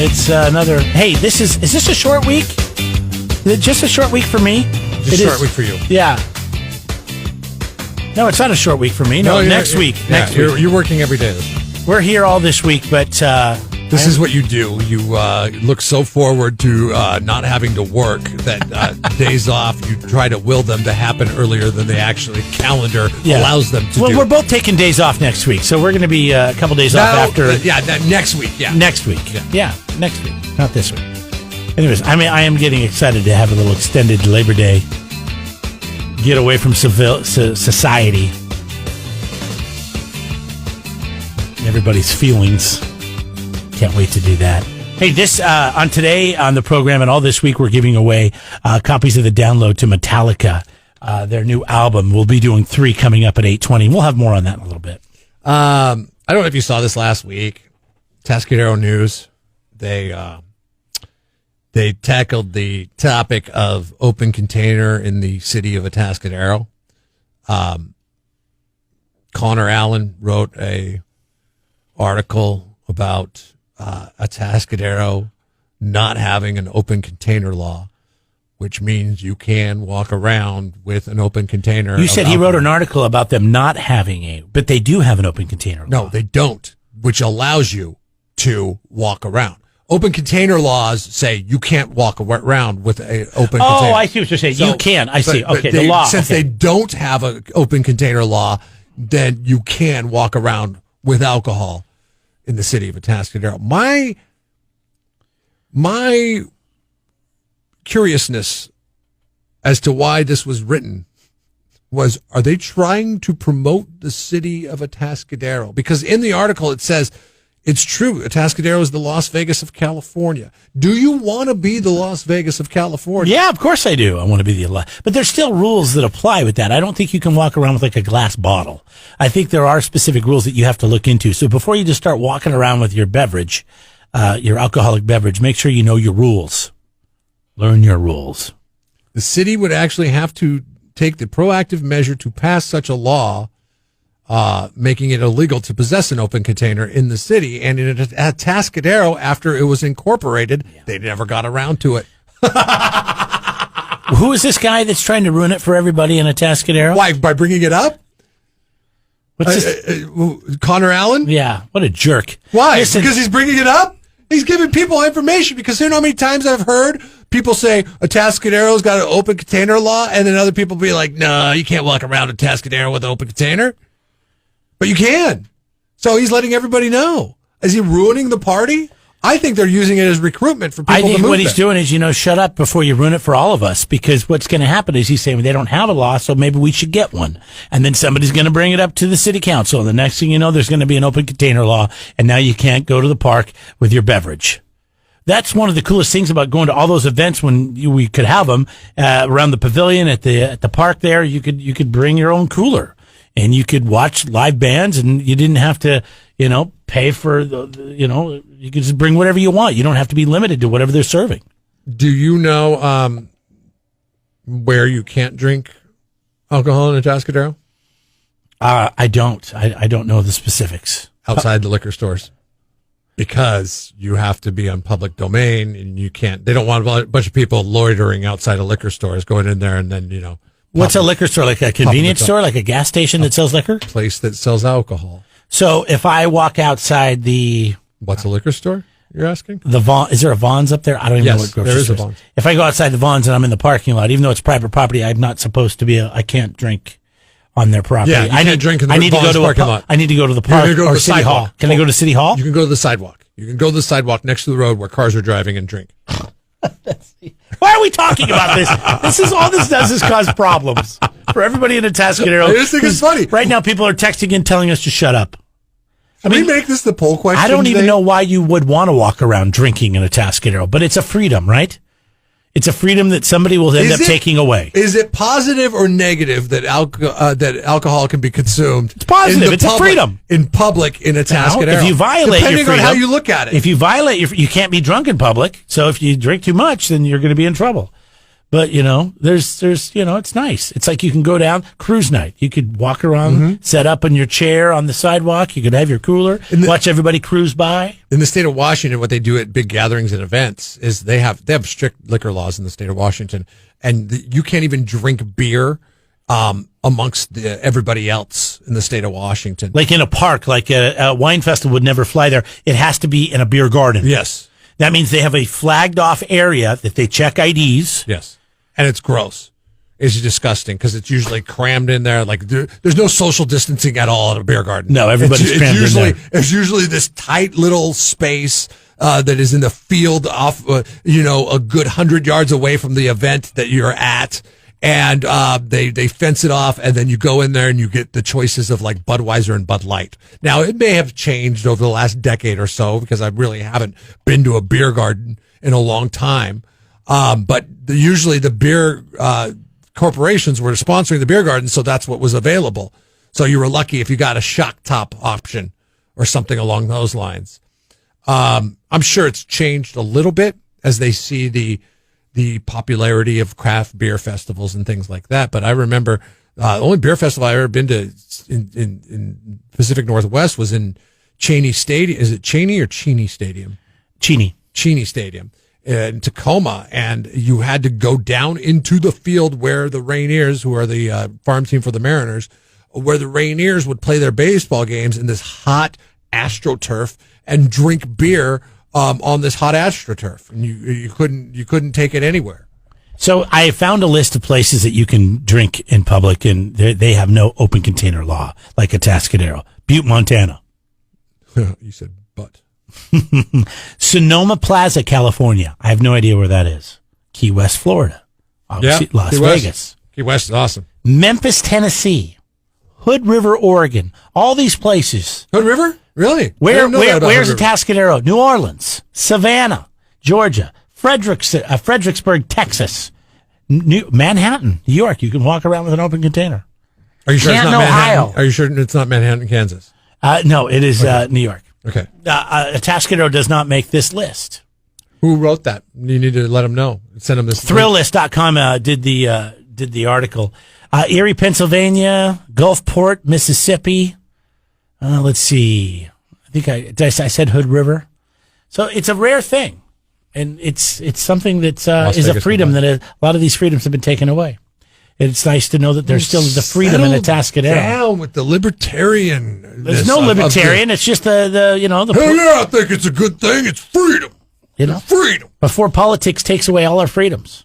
It's another... Hey, is this a short week? Is it just a short week for me? Just a short week for you. Yeah. No, it's not a short week for me. No, next week. Yeah, next week. You're working every day this week. We're here all this week, but... this is what you do. You look so forward to not having to work that days off, you try to will them to happen earlier than the actually calendar allows them to do. Well, we're both taking days off next week, so we're going to be a couple days off after... next week, yeah. Next week. Yeah, next week, not this week. Anyways, I am getting excited to have a little extended Labor Day. Get away from society. Everybody's feelings. Can't wait to do that. Hey, this on today on the program and all this week, we're giving away copies of the download to Metallica, their new album. We'll be doing 3 coming up at 8:20. We'll have more on that in a little bit. I don't know if you saw this last week. Atascadero News. They tackled the topic of open container in the city of Atascadero. Connor Allen wrote a article about Atascadero not having an open container law, which means you can walk around with an open container. You said he wrote an article about them not having but they do have an open container law. No, they don't, which allows you to walk around. Open container laws say you can't walk around with an open container. Oh, I see what you're saying. You can. I see. Okay, the law. Since they don't have an open container law, then you can walk around with alcohol in the city of Atascadero. My curiousness as to why this was written was, are they trying to promote the city of Atascadero? Because in the article it says, it's true, Atascadero is the Las Vegas of California. Do you want to be the Las Vegas of California? Yeah, of course I do. I want to be but there's still rules that apply with that. I don't think you can walk around with like a glass bottle. I think there are specific rules that you have to look into. So before you just start walking around with your beverage, your alcoholic beverage, make sure you know your rules. Learn your rules. The city would actually have to take the proactive measure to pass such a law, making it illegal to possess an open container in the city. And in Atascadero, after it was incorporated, they never got around to it. Who is this guy that's trying to ruin it for everybody in Atascadero? Why? By bringing it up? What's this? Connor Allen? Yeah, what a jerk. Why? Because he's bringing it up? He's giving people information, because you know how many times I've heard people say Atascadero's got an open container law, and then other people be like, no, you can't walk around Atascadero with an open container. But you can. So he's letting everybody know. Is he ruining the party? I think they're using it as recruitment for people to move. I think what he's doing is, shut up before you ruin it for all of us. Because what's going to happen is he's saying, well, they don't have a law, so maybe we should get one. And then somebody's going to bring it up to the city council. And the next thing you know, there's going to be an open container law. And now you can't go to the park with your beverage. That's one of the coolest things about going to all those events when we could have them around the pavilion at the park there. You could bring your own cooler. And you could watch live bands, and you didn't have to, pay for you could just bring whatever you want. You don't have to be limited to whatever they're serving. Do you know where you can't drink alcohol in Atascadero? I don't. I don't know the specifics. Outside the liquor stores. Because you have to be on public domain, and you can't. They don't want a bunch of people loitering outside of liquor stores, going in there and then, What's a liquor store? Like a convenience store? Like a gas station that sells liquor? Place that sells alcohol. So if I walk outside the... What's a liquor store, you're asking? Is there a Vons up there? I don't even know what grocery there is store a Vons. If I go outside the Vons and I'm in the parking lot, even though it's private property, I'm not supposed to be I can't drink on their property. Yeah, I can't drink in the Vons parking lot. I need to go to the park or City Hall. Can I go to City Hall? You can go to the sidewalk. You can go to the sidewalk next to the road where cars are driving and drink. Why are we talking about this? All this does is cause problems for everybody in Atascadero. I just think it's funny. Right now, people are texting and telling us to shut up. Can we make this the poll question? I don't even know why you would want to walk around drinking in Atascadero, but it's a freedom, right? It's a freedom that somebody will end up taking away. Is it positive or negative that alcohol can be consumed? It's positive. It's a freedom. In public in Atascadero. If you violate your freedom, depending on how you look at it. If you violate you can't be drunk in public. So if you drink too much, then you're going to be in trouble. But, there's, it's nice. It's like you can go down cruise night. You could walk around, set up in your chair on the sidewalk. You could have your cooler, watch everybody cruise by. In the state of Washington, what they do at big gatherings and events is they have strict liquor laws in the state of Washington, and you can't even drink beer amongst everybody else in the state of Washington. Like in a park, like a wine festival would never fly there. It has to be in a beer garden. Yes. That means they have a flagged off area that they check IDs. Yes. And it's gross. It's disgusting because it's usually crammed in there. Like there's no social distancing at all at a beer garden. No, everybody's crammed in there. It's usually this tight little space that is in the field off, a good 100 yards away from the event that you're at. And they fence it off, and then you go in there and you get the choices of like Budweiser and Bud Light. Now, it may have changed over the last decade or so because I really haven't been to a beer garden in a long time. But usually the beer corporations were sponsoring the beer garden, so that's what was available. So you were lucky if you got a shock top option or something along those lines. I'm sure it's changed a little bit as they see the popularity of craft beer festivals and things like that. But I remember the only beer festival I ever been to in Pacific Northwest was in Cheney Stadium. Is it Cheney or Cheney Stadium? Cheney Stadium in Tacoma. And you had to go down into the field where the Rainiers, who are the farm team for the Mariners, where the Rainiers would play their baseball games in this hot AstroTurf and drink beer on this hot AstroTurf, and you couldn't take it anywhere. So I found a list of places that you can drink in public, and they have no open container law, like Atascadero, Butte, Montana. You said but. Sonoma Plaza, California. I have no idea where that is. Key West, Florida. Obviously, Las Vegas. Key West is awesome. Memphis, Tennessee. Hood River, Oregon. All these places. Hood River? Really? Where's Atascadero? New Orleans, Savannah, Georgia, Fredericksburg, Texas, Manhattan, New York. You can walk around with an open container. Are you sure Canton, it's not Ohio. Manhattan? Are you sure it's not Manhattan, Kansas? No, it is New York. Okay. Atascadero does not make this list. Who wrote that? You need to let them know. Send them this. Thrillist.com did the article. Erie, Pennsylvania, Gulfport, Mississippi. Let's see. I think I said Hood River. So it's a rare thing, and it's something that is a freedom that a lot of these freedoms have been taken away. It's nice to know that there's still the freedom in Atascadero. Down with the libertarian. There's no libertarian. It's just the. Hell yeah, I think it's a good thing. It's freedom. Freedom. Before politics takes away all our freedoms.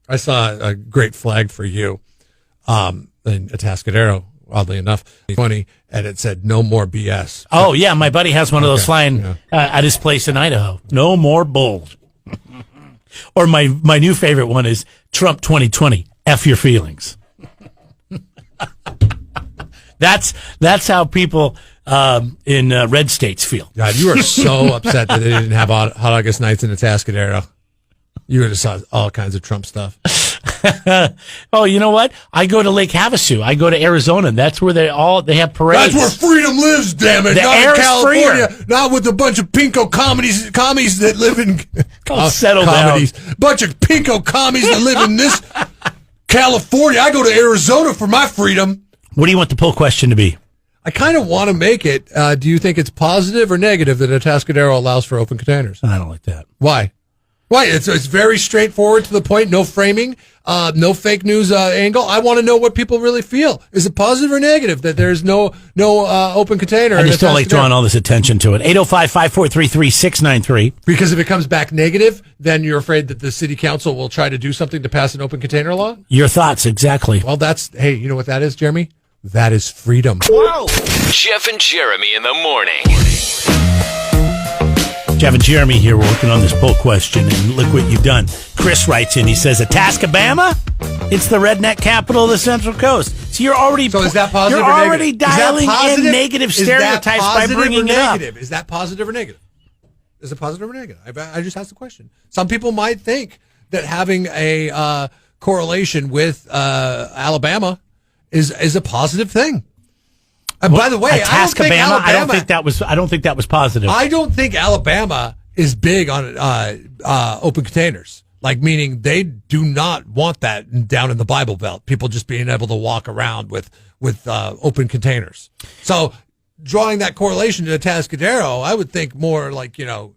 I saw a great flag for you in Atascadero. Oddly enough, funny, and it said "No more BS." Oh yeah, my buddy has one of those flying at his place in Idaho. No more bull. Or my new favorite one is Trump 2020. F your feelings. That's how people in red states feel. God, you are so upset that they didn't have hot August nights in Atascadero. You would have saw all kinds of Trump stuff. Oh, you know what? I go to Lake Havasu. I go to Arizona. That's where they have parades. That's where freedom lives, damn it. The not air in California. Freer. Not with a bunch of pinko commies that live in settle comedies. down. Bunch of pinko commies that live in this California. I go to Arizona for my freedom. What do you want the poll question to be? I kind of want to make it. Do you think it's positive or negative that Atascadero allows for open containers? I don't like that. Why? Why? It's very straightforward to the point. No framing, no fake news angle. I want to know what people really feel. Is it positive or negative that there's no open container? I just don't like drawing all this attention to it. 805-543-3693. Because if it comes back negative, then you're afraid that the city council will try to do something to pass an open container law? Your thoughts, exactly. Well, hey, you know what that is, Jeremy? That is freedom. Whoa. Jeff and Jeremy in the morning. Jeff and Jeremy here working on this poll question, and look what you've done. Chris writes in, he says, Atascabama? It's the redneck capital of the Central Coast. So you're already is that positive you're or negative? already dialing in negative stereotypes by bringing it up. Is that positive or negative? Is it positive or negative? I just asked the question. Some people might think that having a correlation with Alabama is a positive thing. And by the way, Atascabama, I don't think that was positive. I don't think Alabama is big on open containers Like, meaning they do not want that down in the Bible Belt. People just being able to walk around with open containers. So drawing that correlation to Atascadero, I would think more like, go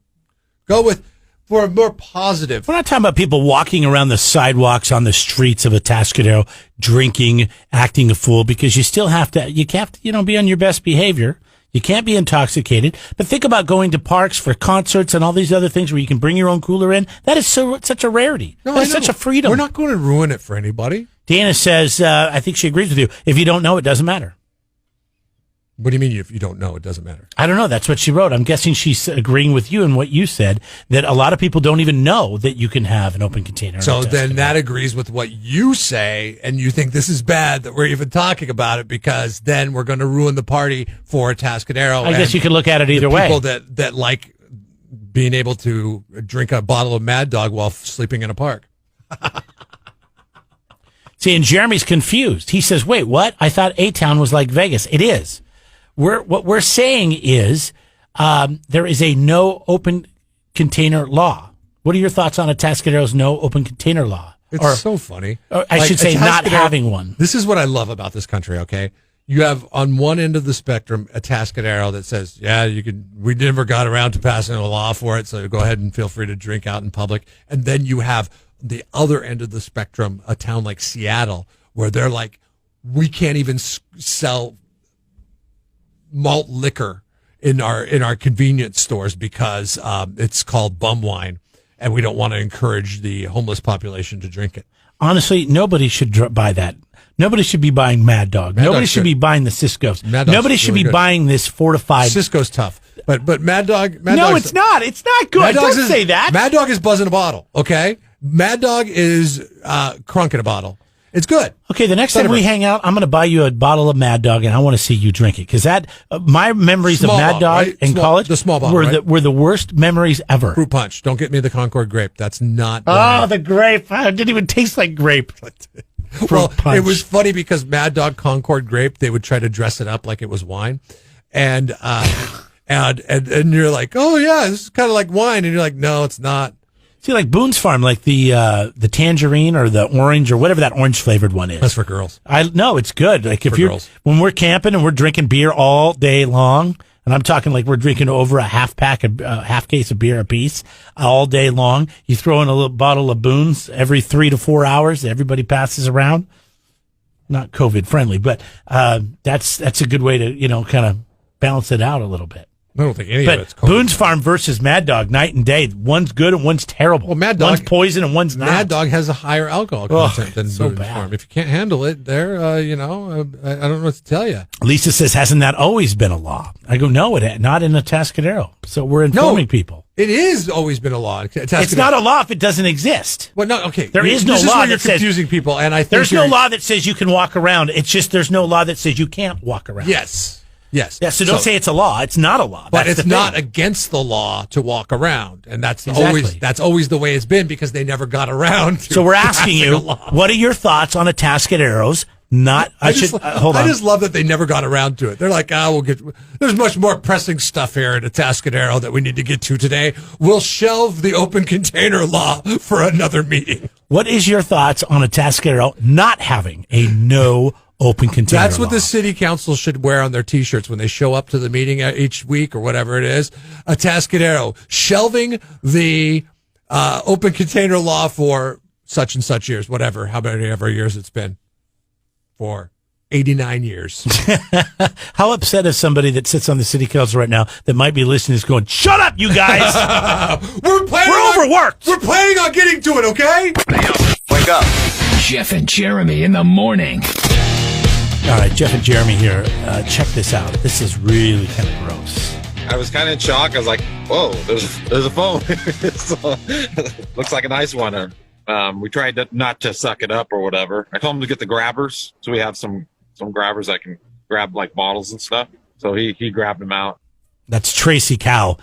with for a more positive. We're not talking about people walking around the sidewalks on the streets of Atascadero, drinking, acting a fool, because you have to, be on your best behavior. You can't be intoxicated. But think about going to parks for concerts and all these other things where you can bring your own cooler in. That is such a rarity. No, That's such a freedom. We're not going to ruin it for anybody. Dana says, I think she agrees with you. If you don't know, it doesn't matter. What do you mean if you don't know, it doesn't matter? I don't know. That's what she wrote. I'm guessing she's agreeing with you and what you said, that a lot of people don't even know that you can have an open container. So then that agrees with what you say, and you think this is bad that we're even talking about it, because then we're going to ruin the party for Atascadero. I guess you could look at it either way. People that like being able to drink a bottle of Mad Dog while sleeping in a park. See, and Jeremy's confused. He says, wait, what? I thought A-Town was like Vegas. It is. What we're saying is there is a no open container law. What are your thoughts on Atascadero's no open container law? It's so funny. Or I should say not having one. This is what I love about this country, okay? You have on one end of the spectrum Atascadero that says, we never got around to passing a law for it, so go ahead and feel free to drink out in public. And then you have the other end of the spectrum, a town like Seattle, where they're like, we can't even sell malt liquor in our convenience stores because it's called bum wine, and we don't want to encourage the homeless population to drink it. Honestly, nobody should buy that. Nobody should be buying Mad Dog. Nobody should be buying the Cisco's. Nobody should be buying this fortified. Cisco's tough, but Mad Dog. No, it's not. It's not good. Don't say that. Mad Dog is buzz in a bottle. Okay, Mad Dog is crunk in a bottle. It's good. Okay, the next time we hang out, I'm going to buy you a bottle of Mad Dog, and I want to see you drink it, because my memories of Mad Dog in college, the small bottle, were the worst memories ever. Fruit punch. Don't get me the Concord grape. That's not. The grape. It didn't even taste like grape. Well, it was funny because Mad Dog Concord grape, they would try to dress it up like it was wine, and you're like, oh yeah, this is kind of like wine, and you're like, no, it's not. See, like Boone's Farm, like the tangerine or the orange or whatever that orange flavored one is. That's for girls. No, it's good. Like when we're camping and we're drinking beer all day long, and I'm talking like we're drinking over a half case of beer apiece all day long. You throw in a little bottle of Boone's every 3 to 4 hours. Everybody passes around. Not COVID friendly, but that's a good way to kind of balance it out a little bit. I don't think any of it's COVID. Boone's Farm versus Mad Dog, night and day. One's good and one's terrible. Well, Mad Dog, one's poison and one's not. Mad Dog has a higher alcohol content than Boone's Farm. If you can't handle it, I don't know what to tell you. Lisa says, hasn't that always been a law? I go, no, not in Atascadero. So we're informing people. It is always been a law. It's not a law if it doesn't exist. Well, no, okay. There is no law that says confusing people, and I think there's no law that says you can walk around. It's just there's no law that says you can't walk around. Yes. Yeah, so don't say it's a law. It's not a law. But it's not against the law to walk around, and that's always the way it's been, because they never got around to. So we're asking you, what are your thoughts on Atascadero's? I just love that they never got around to it. They're like, there's much more pressing stuff here at Atascadero that we need to get to today. We'll shelve the open container law for another meeting. What is your thoughts on Atascadero not having a no open container That's what law? the city council should wear on their T-shirts when they show up to the meeting each week or whatever it is. Atascadero shelving the open container law for such and such years, however years it's been. For 89 years. How upset is somebody that sits on the city council right now that might be listening is going, shut up, you guys! We're overworked! We're planning on getting to it, okay? Wake up. Jeff and Jeremy in the morning. All right, Jeff and Jeremy here. Check this out. This is really kind of gross. I was kind of in shock. I was like, whoa, there's a phone. So, looks like a nice one. We tried not to suck it up or whatever. I told him to get the grabbers. So we have some grabbers that can grab like bottles and stuff. So he grabbed them out. That's Tracy Cow.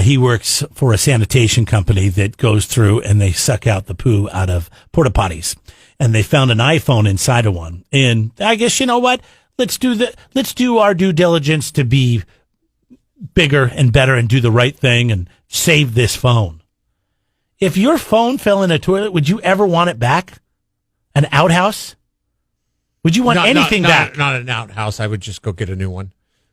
He works for a sanitation company that goes through and they suck out the poo out of porta potties. And they found an iPhone inside of one. And I guess, you know what? Let's do our due diligence to be bigger and better and do the right thing and save this phone. If your phone fell in a toilet, would you ever want it back? An outhouse? Would you want anything back? Not an outhouse. I would just go get a new one.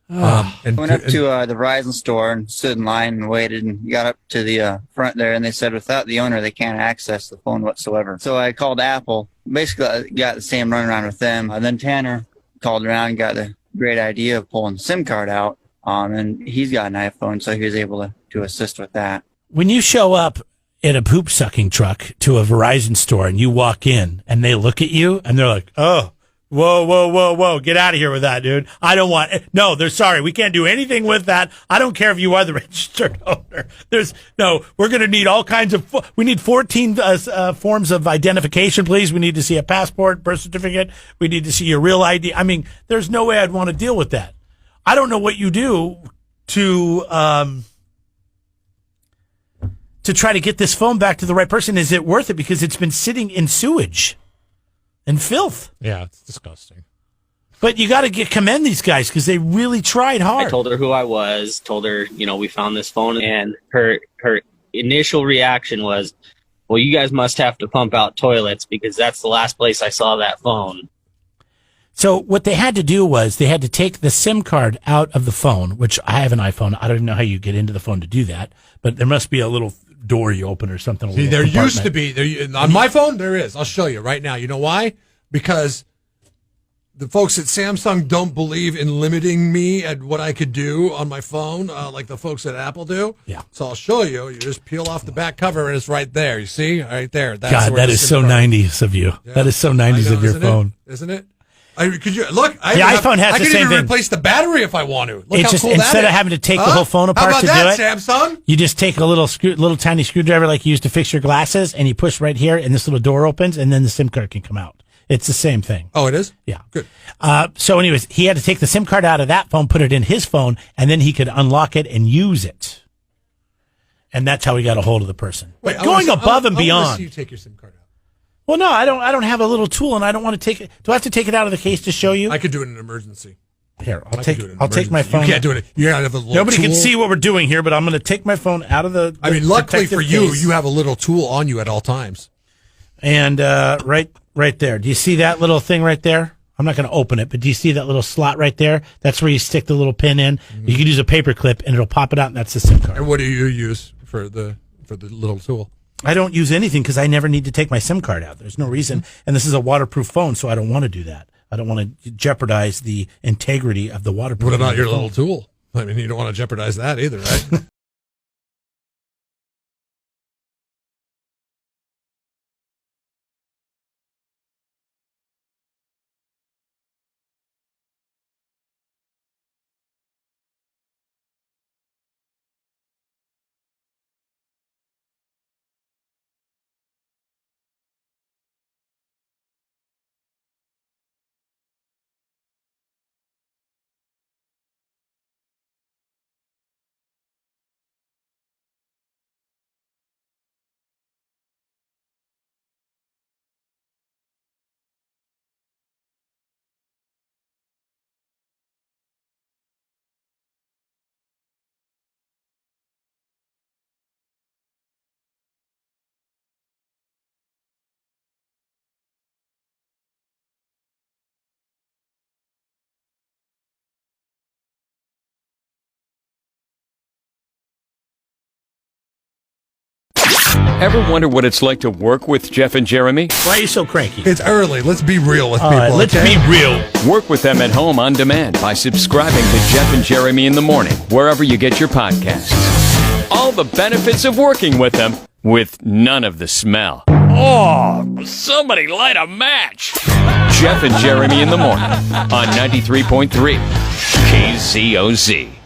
And I went up to the Verizon store and stood in line and waited, and got up to the front there, and they said without the owner they can't access the phone whatsoever. So I called Apple. Basically, I got the same runaround with them. And then Tanner called around and got the great idea of pulling the SIM card out, and he's got an iPhone, so he was able to assist with that. When you show up in a poop sucking truck to a Verizon store and you walk in and they look at you and they're like, "Oh, whoa, get out of here with that, dude. I don't want it. No, they're sorry. We can't do anything with that. I don't care if you are the registered owner. We're going to need all kinds of, we need 14 forms of identification, please. We need to see a passport, birth certificate. We need to see your real ID. I mean, there's no way I'd want to deal with that. I don't know what you do to try to get this phone back to the right person. Is it worth it? Because it's been sitting in sewage and filth. Yeah, it's disgusting. But you got to commend these guys because they really tried hard. I told her who I was, told her, we found this phone, and her initial reaction was, well, you guys must have to pump out toilets because that's the last place I saw that phone. So what they had to do was they had to take the SIM card out of the phone, which I have an iPhone. I don't even know how you get into the phone to do that, but there must be a little door you open or something. See, there used to be. On my phone, there is. I'll show you right now. You know why? Because the folks at Samsung don't believe in limiting me at what I could do on my phone, like the folks at Apple do. Yeah. So I'll show you. You just peel off the back cover, and it's right there. You see? Right there. That's God, that is so 90s of you. Yeah. That is so 90s of your phone. Isn't it? Could you look? The iPhone has the same thing. I can even replace the battery if I want to. Look how cool instead of having to take the whole phone apart to do it. How about that, Samsung? You just take a little tiny screwdriver like you use to fix your glasses, and you push right here, and this little door opens, and then the SIM card can come out. It's the same thing. Oh, it is? Yeah. Good. So anyways, he had to take the SIM card out of that phone, put it in his phone, and then he could unlock it and use it. And that's how he got a hold of the person. Wait, going above and beyond. I want to see you take your SIM card out. Well, no, I don't have a little tool, and I don't want to take it. Do I have to take it out of the case to show you? I could do it in an emergency. Here, I'll take my phone. You can't do it. You gotta have a little Nobody tool. can see what we're doing here, but I'm going to take my phone out of the I mean, luckily for you, case. you have a little tool on you at all times. And right there. Do you see that little thing right there? I'm not going to open it, but do you see that little slot right there? That's where you stick the little pin in. Mm-hmm. You can use a paper clip, and it'll pop it out, and that's the SIM card. And what do you use for the little tool? I don't use anything because I never need to take my SIM card out. There's no reason. And this is a waterproof phone, so I don't want to do that. I don't want to jeopardize the integrity of the waterproof. What about your little tool? I mean, you don't want to jeopardize that either, right? Ever wonder what it's like to work with Jeff and Jeremy? Why are you so cranky? It's early. Let's be real with people. Let's be real. Work with them at home on demand by subscribing to Jeff and Jeremy in the Morning, wherever you get your podcasts. All the benefits of working with them, with none of the smell. Oh, somebody light a match. Jeff and Jeremy in the Morning on 93.3 KZOZ.